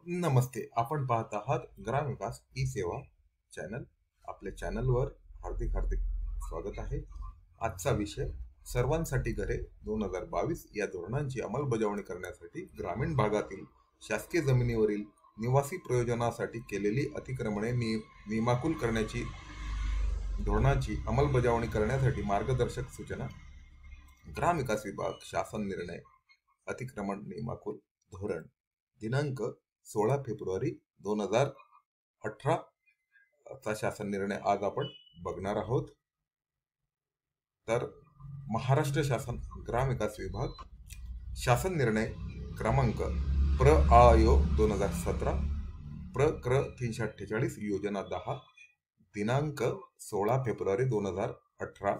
नमस्ते. आपण पाहत आहात ग्रामविकास ई सेवा चॅनल. आपल्या चॅनलवर हार्दिक हार्दिक स्वागत आहे. आजचा विषय सर्वांसाठी घरे 2022 या धोरणांची अंमलबजावणी करण्यासाठी ग्रामीण भागातील शासकीय जमिनीवरील निवासी प्रयोजनासाठी केलेली अतिक्रमणे नियमाकुल करण्याची धोरणाची अंमलबजावणी करण्यासाठी मार्गदर्शक सूचना. ग्रामविकास विभाग शासन निर्णय अतिक्रमण नियमाकुल धोरण दिनांक 16 फेब्रुवारी 2018 चा शासन निर्णय आज आपण बघणार आहोत. तर महाराष्ट्र शासन ग्रामविकास विभाग शासन निर्णय क्रमांक प्र आयो 2017 क्र 348 योजना 10 दिनांक 16 फेब्रुवारी 2018.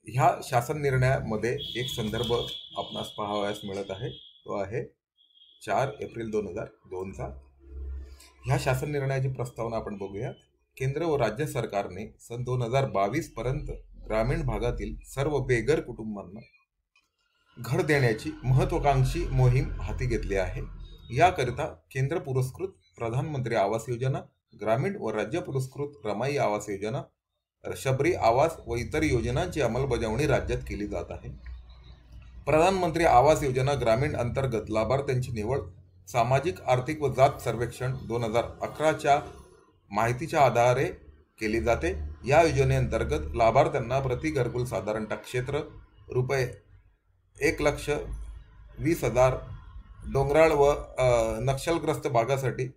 ह्या शासन निर्णयामध्ये एक संदर्भ आपणास पाहावयास मिळत आहे. तो आहे 4 एप्रिल 2002 चा. ह्या शासन निर्णयाची प्रस्तावना आपण बघूया. केंद्र व राज्य सरकारने सन 2022 पर्यंत ग्रामीण भागातील सर्व बेघर कुटुंबांना घर देण्याची महत्वाकांक्षी मोहीम हाती घेतली आहे. याकरिता केंद्र पुरस्कृत प्रधानमंत्री आवास योजना, ग्रामीण व राज्य पुरस्कृत रमाई आवास योजना, शबरी आवास व इतर योजनांची अंमलबजावणी राज्यात केली जात आहे. प्रधानमंत्री आवास योजना ग्रामीण अंतर्गत लाभार्थ्यांची निवड सामाजिक आर्थिक व जात सर्वेक्षण 2011च्या माहितीच्या आधारे केली जाते. या योजनेअंतर्गत लाभार्थ्यांना प्रति घरकुल साधारणतः क्षेत्र रुपये 1,20,000, डोंगराळ व नक्षलग्रस्त भागासाठी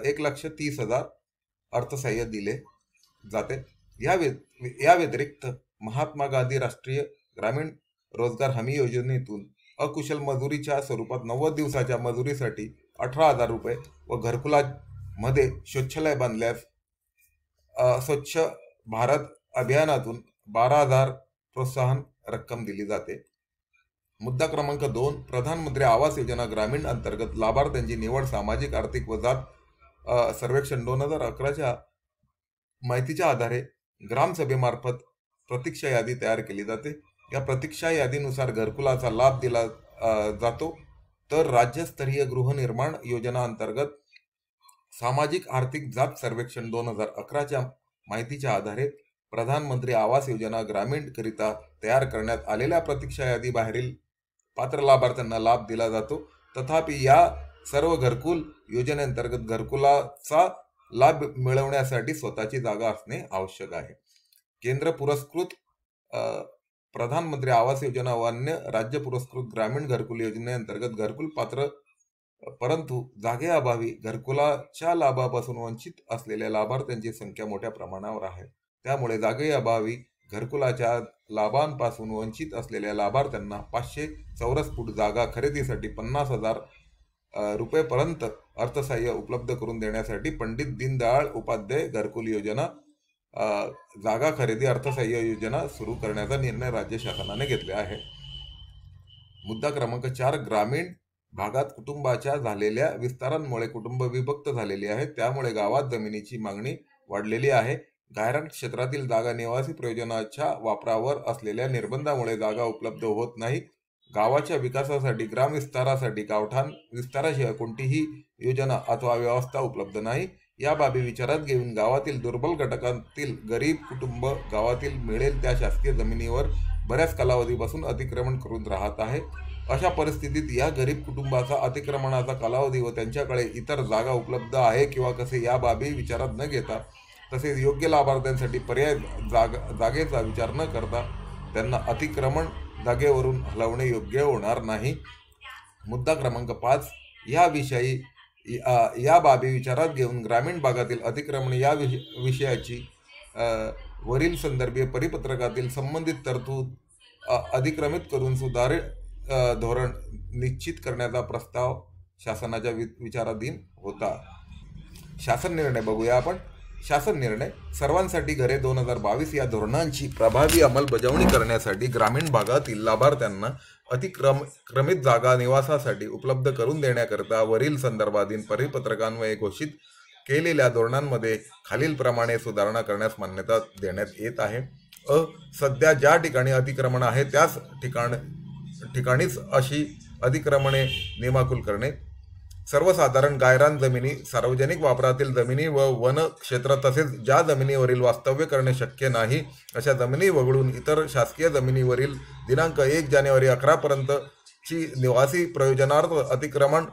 1,30,000 अर्थसहाय्य दिले जाते. या व्यतिरिक्त महात्मा गांधी राष्ट्रीय ग्रामीण रोजगार हमी योजनेतून अकुशल मजुरीच्या स्वरूपात 90 दिवसाच्या मजुरीसाठी 18,000 रुपये व घरकुलामध्ये शौचालय बांधल्यास स्वच्छ भारत अभियानातून 12,000 प्रोत्साहन रक्कम दिली जाते. मुद्दा क्रमांक 2, प्रधानमंत्री आवास योजना ग्रामीण अंतर्गत लाभार्थ्यांची निवड सामाजिक आर्थिक व जात सर्वेक्षण 2011च्या माहितीच्या आधारे ग्रामसभेमार्फत प्रतीक्षा यादी तयार केली जाते. या प्रतीक्षा यादीनुसार घरकुलाचा लाभ दिला जातो. तर राज्यस्तरीय गृहनिर्माण योजना अंतर्गत सामाजिक आर्थिक जात सर्वेक्षण 2011च्या माहितीच्या आधारे प्रधानमंत्री आवास योजना ग्रामीण करिता तयार करण्यात आलेल्या प्रतीक्षा यादी बाहेरील पात्र लाभार्थ्यांना लाभ दिला जातो. तथापि या सर्व घरकुल योजनेअंतर्गत घरकुलाचा लाभ मिळवण्यासाठी स्वतःची जागा असणे आवश्यक आहे. केंद्र पुरस्कृत प्रधानमंत्री आवास योजना व अन्य राज्य पुरस्कृत ग्रामीण घरकुल योजनेअंतर्गत घरकुल पात्र परंतु जागेअभावी घरकुलाच्या लाभापासून वंचित असलेल्या लाभार्थ्यांची संख्या मोठ्या प्रमाणावर आहे. त्यामुळे जागेअभावी घरकुलाच्या लाभांपासून वंचित असलेल्या लाभार्थ्यांना 500 चौरस फूट जागा खरेदीसाठी 50,000 रुपयेपर्यंत अर्थसहाय्य उपलब्ध करून देण्यासाठी पंडित दीनदयाळ उपाध्याय घरकुल योजना जागा खरेदी अर्थसहाय्य योजना सुरू करण्याचा निर्णय राज्य शासनाने घेतला आहे. मुद्दा क्रमांक 4, ग्रामीण भागात कुटुंबाच्या झालेल्या विस्तारांमुळे कुटुंब विभक्त झालेली आहेत. त्यामुळे गावात जमिनीची मागणी वाढलेली आहे. गायरान क्षेत्रातील जागा निवासी प्रयोजनाच्या वापरावर असलेल्या निर्बंधामुळे जागा उपलब्ध होत नाही. गावाच्या विकासासाठी ग्राम विस्तारासाठी गावठाण विस्ताराशिवाय कोणतीही योजना अथवा व्यवस्था उपलब्ध नाही. या बाबी विचारात घेऊन गावातील दुर्बल घटकांतील गरीब कुटुंब गावातील मिळेल त्या शासकीय जमिनीवर बऱ्याच कालावधीपासून अतिक्रमण करून राहत आहे. अशा परिस्थितीत या गरीब कुटुंबाचा अतिक्रमणाचा कालावधी व त्यांच्याकडे इतर जागा उपलब्ध आहे किंवा कसे या बाबी विचारात न घेता तसेच योग्य लाभार्थ्यांसाठी पर्याय जागेचा विचार न करता त्यांना अतिक्रमण जागेवरून हलवणे योग्य होणार नाही. मुद्दा क्रमांक 5, याविषयी या बाबी विचारात घेऊन ग्रामीण भागातील अतिक्रमण या विषयाची वरील संदर्भीय परिपत्रकातील संबंधित तरतूद अधिक्रमित करून सुधारित धोरण निश्चित करण्याचा प्रस्ताव शासनाच्या विचाराधीन होता. शासन निर्णय बघूया आपण. शासन निर्णय सर्वांसाठी घरे 2022 या धोरणांची प्रभावी अंमलबजावणी करण्यासाठी ग्रामीण भागातील लाभार्थ्यांना अतिक्रमित जागा निवासासाठी उपलब्ध करून देण्याकरता वरील संदर्भाधीन परिपत्रकान्वये घोषित केलेल्या धोरणांमध्ये खालीलप्रमाणे सुधारणा करण्यास मान्यता देण्यात येत आहे. सध्या ज्या ठिकाणी अतिक्रमण आहे त्याच ठिकाणीच अशी अतिक्रमणे नियमाकुल करणे. सर्वसाधारण गायरान जमिनी, सार्वजनिक वापरातील जमिनी व वन क्षेत्र तसेच ज्या जमिनीवरील वास्तव्य करणे शक्य नाही अशा जमिनी वगळून इतर शासकीय जमिनीवरील दिनांक 1 जानेवारी 11 पर्यंतची निवासी प्रयोजनार्थ अतिक्रमण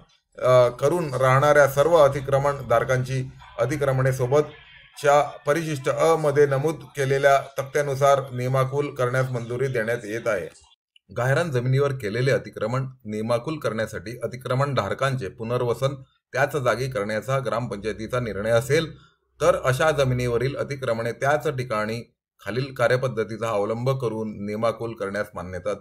करून राहणाऱ्या सर्व अतिक्रमण धारकांची अतिक्रमणे सोबतच्या परिशिष्ट अ मध्ये नमूद केलेल्या तक्त्यानुसार नियमाकुल करण्यास मंजुरी देण्यात येत आहे. गायरान जमिनीवर केलेले अतिक्रमण नियमाकुल करण्यासाठी अतिक्रमण धारकांचे पुनर्वसन त्याच जागी करण्याचा ग्रामपंचायतीचा निर्णय असेल तर अशा जमिनीवरील अतिक्रमणे त्याच ठिकाणी खालील कार्यपद्धतीचा अवलंब करून नियमाकुल करण्यास मान्यता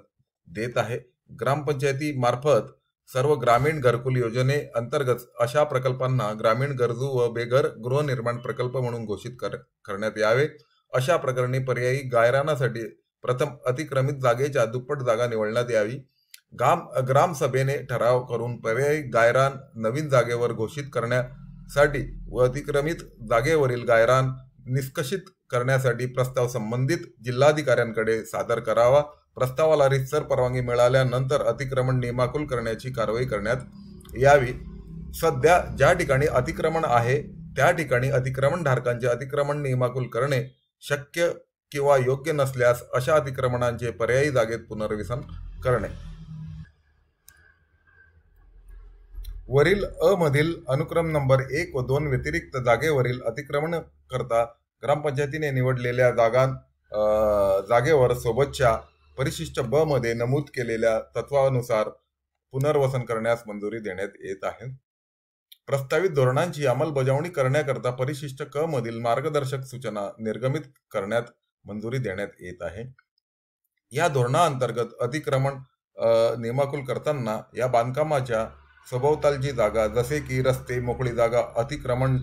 देत आहे. ग्रामपंचायतीमार्फत सर्व ग्रामीण घरकुल योजने अंतर्गत अशा प्रकल्पांना ग्रामीण गरजू व बेघर गृहनिर्माण प्रकल्प म्हणून घोषित करण्यात यावे. अशा प्रकरणी पर्यायी गायरानासाठी प्रथम अतिक्रमित जागेच्या दुप्पट जागा निवडण्यात यावी. ग्रामसभेने ठराव करून पर्यायी गायरान नवीन जागेवर घोषित करण्यासाठी व अतिक्रमित जागेवरील गायरान निष्कषित करण्यासाठी प्रस्ताव संबंधित जिल्हाधिकाऱ्यांकडे सादर करावा. प्रस्तावाला रीतसर परवानगी मिळाल्यानंतर अतिक्रमण नियमाकुल करण्याची कारवाई करण्यात यावी. सध्या ज्या ठिकाणी अतिक्रमण आहे त्या ठिकाणी अतिक्रमण धारकांचे अतिक्रमण नियमाकुल करणे शक्य किंवा योग्य नसल्यास अशा अतिक्रमणांचे पर्यायी जागेत पुनर्वसन करणे. वरील अ मधील अनुक्रम नंबर 1 व 2 व्यतिरिक्त जागेवरील अतिक्रमण करता ग्रामपंचायतीने निवडलेल्या जागेवर सोबतच्या परिशिष्ट ब मध्ये नमूद केलेल्या तत्वानुसार पुनर्वसन करण्यास मंजुरी देण्यात येत आहे. प्रस्तावित धोरणांची अंमलबजावणी करण्याकरता परिशिष्ट क मधील मार्गदर्शक सूचना निर्गमित करण्यात मंजुरी देण्यात येत आहे. या धोरणाअंतर्गत अतिक्रमण नियमाकुल करताना या बांधकामाच्या सभोवतालची जागा जसे की रस्ते, मोकळी जागा, अतिक्रमण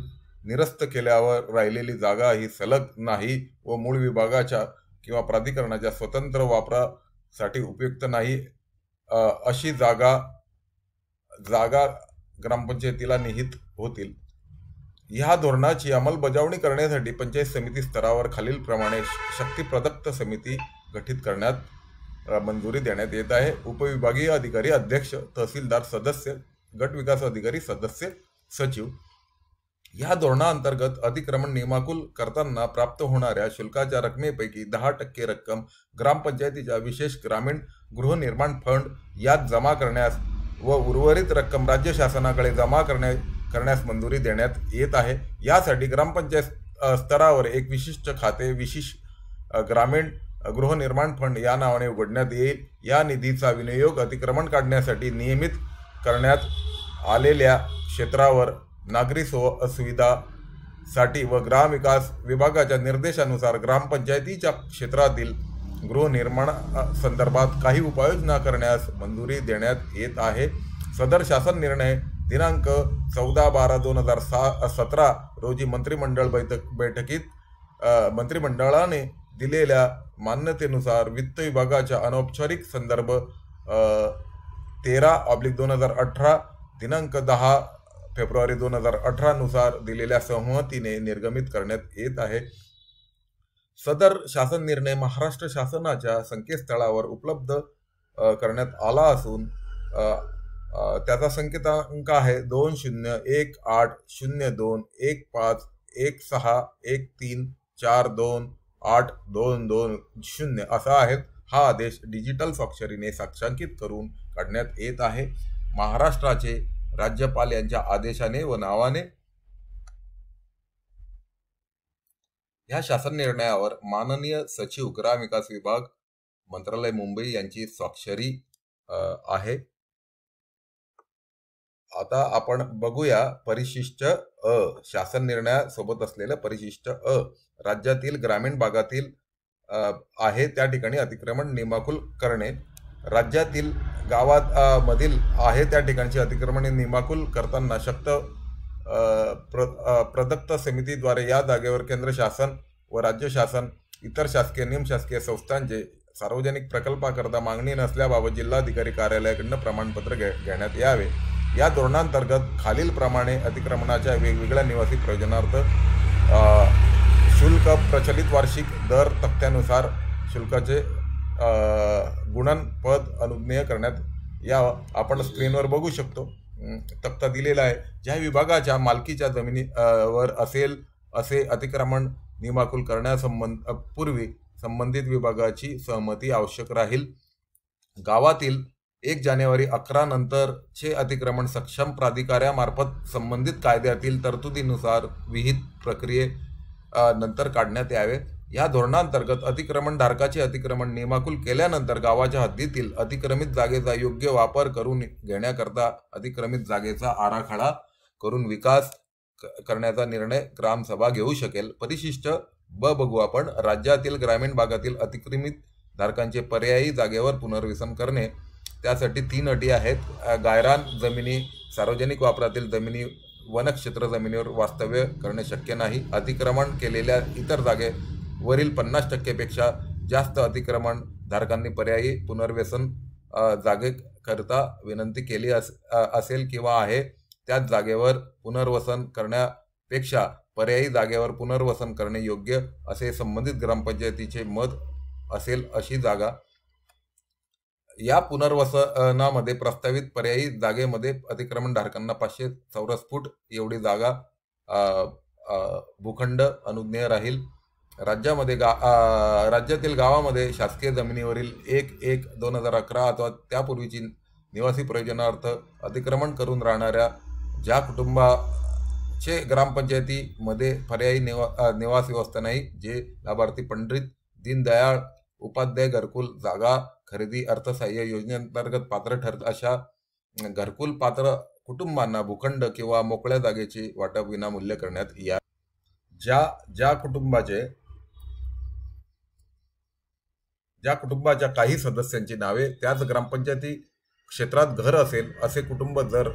निरस्त केल्यावर राहिलेली जागा ही सलग नाही व मूळ विभागाच्या किंवा प्राधिकरणाच्या स्वतंत्र वापरासाठी उपयुक्त नाही अशी जागा ग्रामपंचायतीला निहित होतील. ह्या धोरणाची अंमलबजावणी करण्यासाठी पंचायत समिती स्तरावर खालीलप्रमाणे शक्तिप्रदक्त समिती गठीत करण्यात मंजुरी देण्यात येत आहे. उपविभागीय अधिकारी अध्यक्ष, तहसीलदार सदस्य, गट विकास अधिकारी सदस्य, सचिव. या धोरणाअंतर्गत अतिक्रमण नियमाकुल करताना प्राप्त होणाऱ्या शुल्काच्या रकमेपैकी 10% रक्कम ग्रामपंचायतीच्या विशेष ग्रामीण गृहनिर्माण फंड यात जमा करण्यास व उर्वरित रक्कम राज्य शासनाकडे जमा करण्यास मंजुरी देण्यात येत आहे. यासाठी ग्रामपंचायत स्तरावर एक विशिष्ट खाते विशेष ग्रामीण गृहनिर्माण फंड या नावाने उघडण्यात येईल. या निधीचा विनियोग अतिक्रमण काढण्यासाठी नियमित करण्यात आलेल्या क्षेत्रावर नागरी सुविधासाठी व ग्रामविकास विभागाच्या निर्देशानुसार ग्रामपंचायतीच्या क्षेत्रातील गृहनिर्माण संदर्भात काही उपाययोजना करण्यास मंजुरी देण्यात येत आहे. सदर शासन निर्णय दिनांक 14/12/2017 रोजी मंत्रिमंडळ बैठकीत मंत्रिमंडळाने दिलेल्या मान्यतेनुसार वित्त विभागाच्या अनौपचारिक संदर्भ 13/2018 दिनांक 10 फेब्रुवारी 2018 नुसार दिलेल्या सहमतीने निर्गमित करण्यात येत आहे. सदर शासन निर्णय महाराष्ट्र शासनाच्या संकेतस्थळावर उपलब्ध करण्यात आला असून त्याचा संकेतांक आहे 201802151613428220 असा आहे. हा आदेश डिजिटल स्वाक्षरीने साक्षांकित करून काढण्यात येत आहे. महाराष्ट्राचे राज्यपाल यांच्या आदेशाने व नावाने. या शासन निर्णयावर माननीय सचिव ग्रामविकास विभाग मंत्रालय मुंबई यांची स्वाक्षरी आहे. आता आपण बघूया परिशिष्ट अ. शासन निर्णयासोबत असलेलं परिशिष्ट अ. राज्यातील ग्रामीण भागातील आहे त्या ठिकाणी अतिक्रमण नियमाकुल करणे. राज्यातील गावात मधील आहे त्या ठिकाणची अतिक्रमणे नियमाकुल करताना प्रदत्त समितीद्वारे या जागेवर केंद्र शासन व राज्य शासन इतर शासकीय निमशासकीय संस्थांचे सार्वजनिक प्रकल्पाकरता मागणी नसल्याबाबत जिल्हाधिकारी कार्यालयाकडून प्रमाणपत्र घेण्यात यावे. या धोरणांतर्गत खालीलप्रमाणे अतिक्रमणाच्या वेगवेगळ्या निवासी प्रयोजनार्थ शुल्क प्रचलित वार्षिक दर तक्त्यानुसार शुल्काचे गुणन पद अनुज्ञेय करण्यात यावं. आपण स्क्रीनवर बघू शकतो तक्ता दिलेला आहे. ज्या विभागाच्या मालकीच्या जमिनी वर असेल असे अतिक्रमण नियमाकुल पूर्वी संबंधित विभागाची सहमती आवश्यक राहील. गावातील 1 जानेवारी 11 नंतरचे अतिक्रमण सक्षम प्राधिकाऱ्यामार्फत संबंधित कायद्यातील तरतुदीनुसार विहित प्रक्रिये नंतर काढण्यात यावे. या धोरणांतर्गत अतिक्रमण धारकाचे अतिक्रमण नियमाकुल केल्यानंतर गावाच्या हद्दीतील अतिक्रमित जागेचा योग्य वापर करून घेण्याकरता अतिक्रमित जागेचा आराखडा करून विकास करण्याचा निर्णय ग्रामसभा घेऊ शकेल. परिशिष्ट ब बघू आपण. राज्यातील ग्रामीण भागातील अतिक्रमित धारकांचे पर्यायी जागेवर पुनर्वसन करणे. त्यासाठी 3 अटी आहेत. गायरान जमिनी, सार्वजनिक वापरातील जमिनी, वनक्षेत्र जमिनीवर वास्तव्य करणे शक्य नाही. अतिक्रमण केलेल्या इतर जागेवरील 50% पेक्षा जास्त अतिक्रमण धारकांनी पर्यायी पुनर्वसन जागेकरता विनंती केली असेल किंवा आहे त्याच जागेवर पुनर्वसन करण्यापेक्षा पर्यायी जागेवर पुनर्वसन करणे योग्य असे संबंधित ग्रामपंचायतीचे मत असेल अशी जागा. या पुनर्वसनामध्ये प्रस्तावित पर्यायी जागेमध्ये अतिक्रमण धारकांना 500 चौरस फूट एवढी जागा भूखंड अनुज्ञेय राहील. राज्यातील गावामध्ये शासकीय जमिनीवरील 1/1/2011 अथवा त्यापूर्वीची निवासी प्रयोजनार्थ अतिक्रमण करून राहणाऱ्या ज्या कुटुंबाचे ग्रामपंचायतीमध्ये पर्यायी निवास व्यवस्था नाही, जे लाभार्थी पंडित दीनदयाळ उपाध्याय घरकुल जागा खरेदी अर्थसहाय्य योजनेअंतर्गत पात्र ठरत अशा घरकुल पात्र कुटुंबांना भूखंड किंवा मोकळ्या जागेचे वाटप विनामूल्य करण्यात या. ज्या कुटुंबाच्या काही सदस्यांची नावे त्याच ग्रामपंचायती क्षेत्रात घर असेल असे कुटुंब जर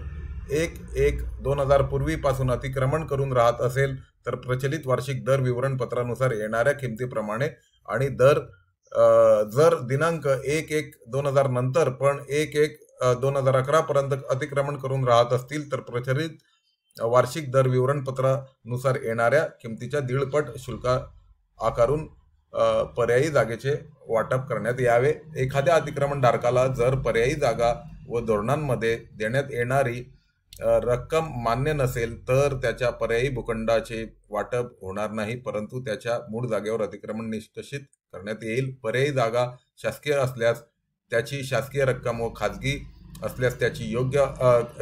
1/1/2000 पूर्वीपासून अतिक्रमण करून राहत असेल तर प्रचलित वार्षिक दर विवरणपत्रानुसार येणाऱ्या किमतीप्रमाणे आणि जर दिनांक 1/1/2000 नंतर पण 1/1/2011 पर्यंत अतिक्रमण करून राहत असतील तर प्रचलित वार्षिक दर विवरणपत्रानुसार येणाऱ्या किमतीच्या 1.5 पट शुल्क आकारून पर्यायी जागेचे वाटप करण्यात यावे. एखाद्या अतिक्रमण धारकाला जर पर्यायी जागा व धोरणांमध्ये देण्यात येणारी रक्कम मान्य नसेल तर त्याच्या पर्यायी भूखंडाचे वाटप होणार नाही, परंतु त्याच्या मूळ जागेवर अतिक्रमण निष्कर्षित करण्यात येईल. पर्यायी जागा शासकीय असल्यास त्याची शासकीय रक्कम व खाजगी असल्यास त्याची योग्य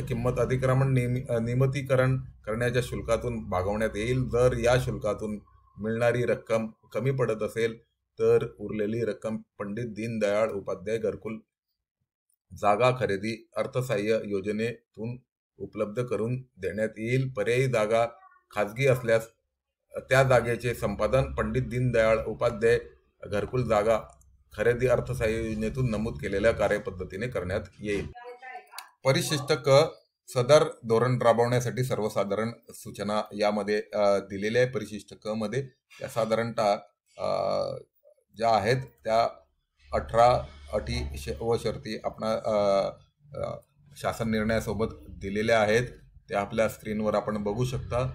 किंमत अतिक्रमण नियमितीकरण करण्याच्या शुल्कातून भागवण्यात येईल. जर या शुल्कातून मिळणारी रक्कम कमी पडत असेल तर उरलेली रक्कम पंडित दीनदयाळ उपाध्याय घरकुल जागा खरेदी अर्थसहाय्य योजनेतून उपलब्ध करून देण्यात येईल. पर्यायी जागा खाजगी असल्यास त्या जागेचे संपादन पंडित दीनदयाळ उपाध्याय घरकुल जागा खरेदी अर्थसहाय्य योजनेतून नमूद केलेल्या कार्यपद्धतीने करण्यात येईल. परिशिष्ट क. सदर धोरण राबवण्यासाठी सर्वसाधारण सूचना यामध्ये दिलेल्या आहे. परिशिष्ट क मध्ये त्या साधारणतः ज्या आहेत त्या 18 अटी व शर्ती आपणा शासन निर्णयासोबत दिलेल्या आहेत. त्या आपल्या स्क्रीनवर आपण बघू शकता.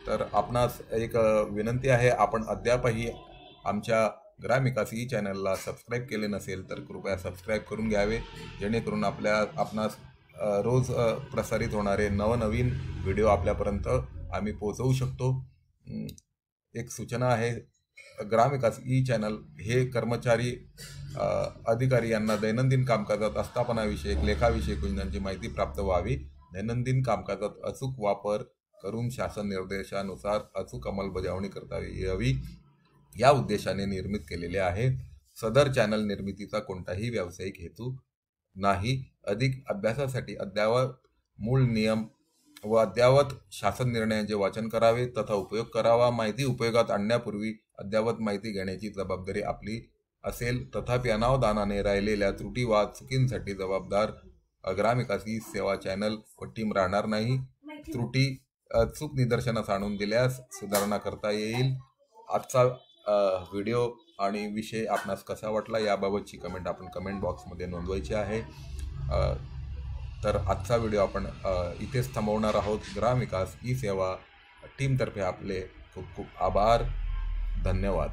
तर आपणास एक विनंती आहे, आपण अद्यापही आमच्या ग्रामविकास चॅनलला सबस्क्राईब केले नसेल तर कृपया सबस्क्राईब करून घ्यावे, जेणेकरून आपणास रोज प्रसारित होणारे नवनवीन व्हिडिओ आपल्यापर्यंत आम्ही पोहोचवू शकतो. एक सूचना आहे, ग्रामविकास चॅनल हे कर्मचारी अधिकारी यांना दैनंदिन कामकाजात आस्थापनाविषयक लेखाविषयक योजनांची माहिती प्राप्त व्हावी. दैनंदिन कामकाजात अचूक वापर करून शासन निर्देशानुसार अचूक अंमलबजावणी करता यावी या उद्देशाने निर्मित केलेले आहे. सदर चॅनल निर्मितीचा कोणताही व्यावसायिक हेतू नाही. अधिक अभ्यासासाठी अद्ययावत मूळ नियम व अद्ययावत शासन निर्णयांचे वाचन करावे तथा उपयोग करावा. माहिती उपयोगात आणण्यापूर्वी अद्ययावत माहिती घेण्याची जबाबदारी आपली असेल. तथापि अनावधानाने राहिलेल्या त्रुटी वा चुकींसाठी जबाबदार ग्रामविकास सेवा चॅनल व टीम राहणार नाही. त्रुटी चूक निदर्शनास आणून दिल्यास सुधारणा करता येईल. आजचा व्हिडिओ आणि विषय आपणास कसा वाटला याबाबतची कमेंट आपण कमेंट बॉक्समध्ये नोंदवायची आहे. तर आजचा व्हिडिओ आपण इथेच थांबवणार आहोत. ग्रामविकास सेवा टीमतर्फे आपले खूप खूप आभार. धन्यवाद.